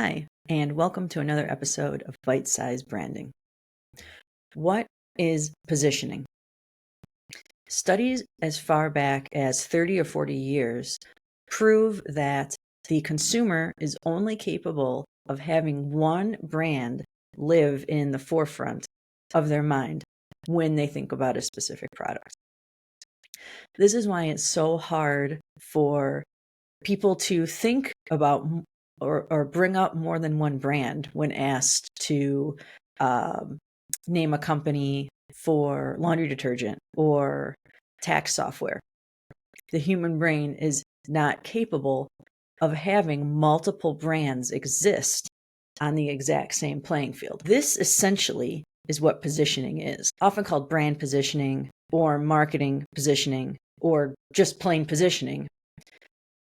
Hi, and welcome to another episode of Bite Size Branding. What is positioning? Studies as far back as 30 or 40 years prove that the consumer is only capable of having one brand live in the forefront of their mind when they think about a specific product. This is why it's so hard for people to think about or bring up more than one brand when asked to name a company for laundry detergent or tax software. The human brain is not capable of having multiple brands exist on the exact same playing field. This essentially is what positioning is, often called brand positioning or marketing positioning or just plain positioning.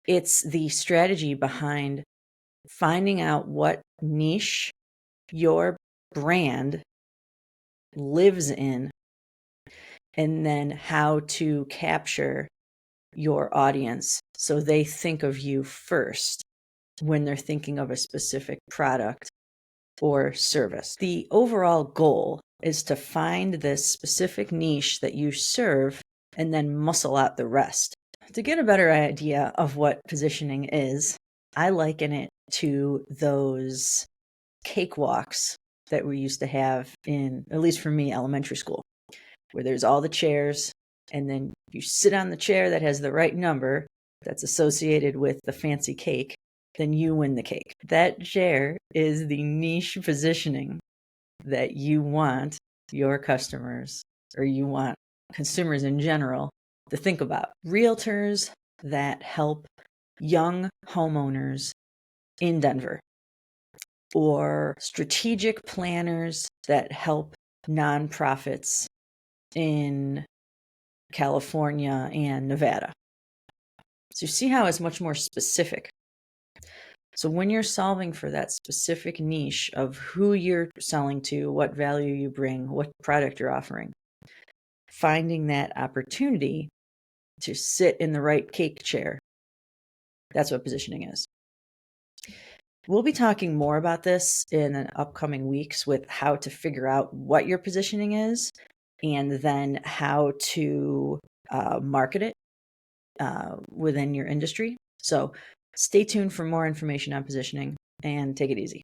It's the strategy behind finding out what niche your brand lives in and then how to capture your audience so they think of you first when they're thinking of a specific product or service. The overall goal is to find this specific niche that you serve and then muscle out the rest. To get a better idea of what positioning is, I liken it to those cakewalks that we used to have in, at least for me, elementary school, where there's all the chairs, and then you sit on the chair that has the right number that's associated with the fancy cake, then you win the cake. That chair is the niche positioning that you want your customers, or you want consumers in general, to think about. Realtors that help young homeowners in Denver, or strategic planners that help nonprofits in California and Nevada. So you see how it's much more specific. So when you're solving for that specific niche of who you're selling to, what value you bring, what product you're offering, finding that opportunity to sit in the right cake chair, that's what positioning is. We'll be talking more about this in the upcoming weeks with how to figure out what your positioning is and then how to market it within your industry. So stay tuned for more information on positioning and take it easy.